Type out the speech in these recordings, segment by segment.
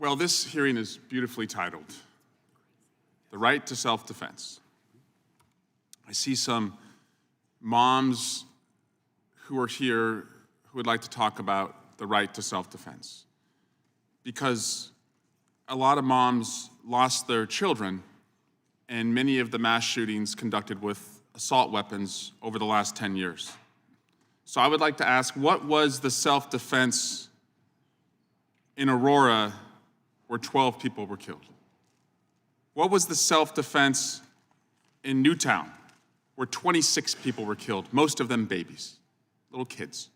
Well, this hearing is beautifully titled, The Right to Self-Defense. I see some moms who are here who would like to talk about the right to self-defense, because a lot of moms lost their children in many of the mass shootings conducted with assault weapons over the last 10 years. So I would like to ask, what was the self-defense in Aurora where 12 people were killed? What was the self-defense in Newtown where 26 people were killed, most of them babies, little kids?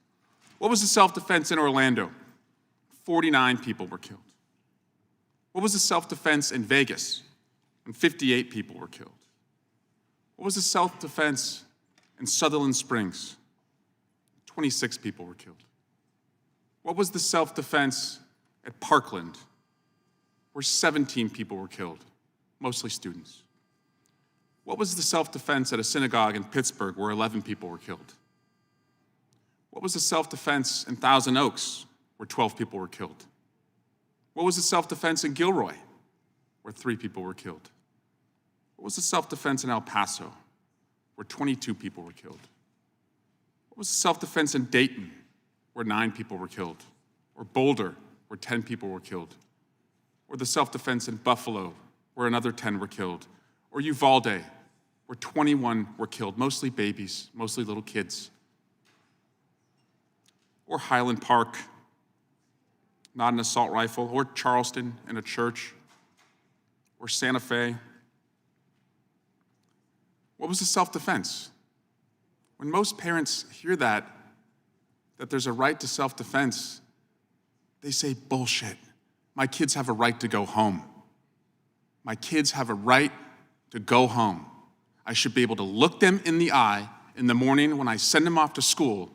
What was the self-defense in Orlando? 49 people were killed. What was the self-defense in Vegas when 58 people were killed? What was the self-defense in Sutherland Springs? 26 people were killed. What was the self-defense at Parkland, where 17 people were killed, mostly students? What was the self-defense at a synagogue in Pittsburgh, where 11 people were killed? What was the self-defense in Thousand Oaks, where 12 people were killed? What was the self-defense in Gilroy, where 3 people were killed? What was the self-defense in El Paso, where 22 people were killed? What was the self-defense in Dayton, where 9 people were killed? Or Boulder, where 10 people were killed? Or the self-defense in Buffalo, where another 10 were killed? Or Uvalde, where 21 were killed, mostly babies, mostly little kids? Or Highland Park, not an assault rifle? Or Charleston in a church? Or Santa Fe? What was the self-defense? When most parents hear that there's a right to self-defense, they say, bullshit. My kids have a right to go home. My kids have a right to go home. I should be able to look them in the eye in the morning when I send them off to school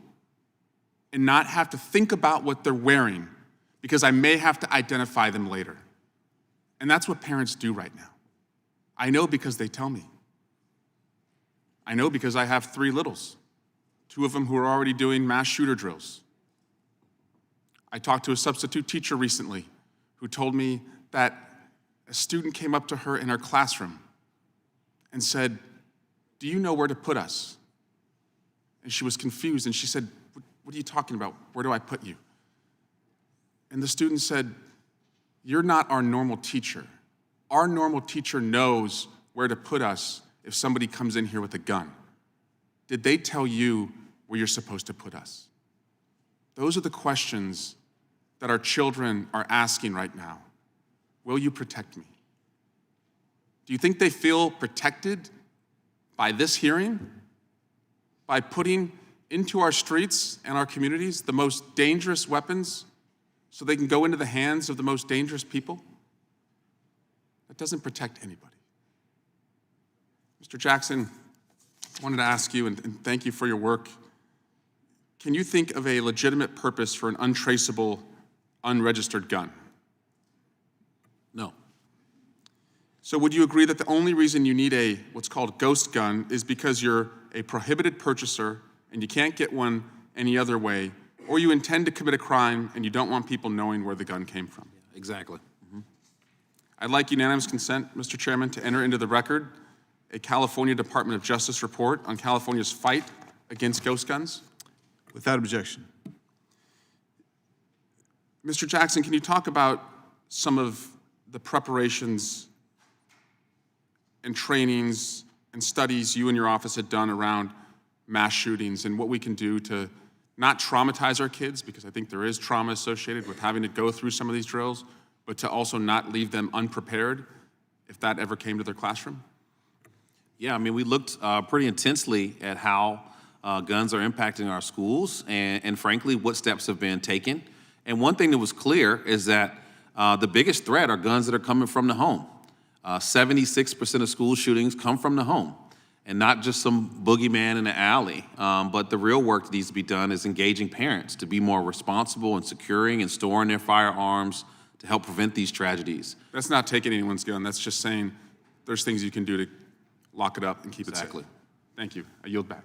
and not have to think about what they're wearing, because I may have to identify them later. And that's what parents do right now. I know because they tell me. I know because I have 3 littles, 2 of them who are already doing mass shooter drills. I talked to a substitute teacher recently who told me that a student came up to her in her classroom and said, "Do you know where to put us?" And she was confused, and she said, "What are you talking about? Where do I put you?" And the student said, "You're not our normal teacher. Our normal teacher knows where to put us if somebody comes in here with a gun. Did they tell you where you're supposed to put us?" Those are the questions that our children are asking right now. Will you protect me? Do you think they feel protected by this hearing? By putting into our streets and our communities the most dangerous weapons so they can go into the hands of the most dangerous people? That doesn't protect anybody. Mr. Jackson, I wanted to ask you, and thank you for your work. Can you think of a legitimate purpose for an untraceable, unregistered gun? No. So would you agree that the only reason you need a what's called ghost gun is because you're a prohibited purchaser and you can't get one any other way, or you intend to commit a crime and you don't want people knowing where the gun came from? Exactly. I'd like unanimous consent, Mr. Chairman, to enter into the record a California Department of Justice report on California's fight against ghost guns. Without objection. Mr. Jackson, can you talk about some of the preparations and trainings and studies you and your office had done around mass shootings and what we can do to not traumatize our kids, because I think there is trauma associated with having to go through some of these drills, but to also not leave them unprepared if that ever came to their classroom? Yeah, I mean, we looked pretty intensely at how guns are impacting our schools and frankly, what steps have been taken. And one thing that was clear is that the biggest threat are guns that are coming from the home. 76% of school shootings come from the home, and not just some boogeyman in the alley. But the real work that needs to be done is engaging parents to be more responsible in securing and storing their firearms to help prevent these tragedies. That's not taking anyone's gun. That's just saying there's things you can do to lock it up and keep it safe. Exactly. Thank you. I yield back.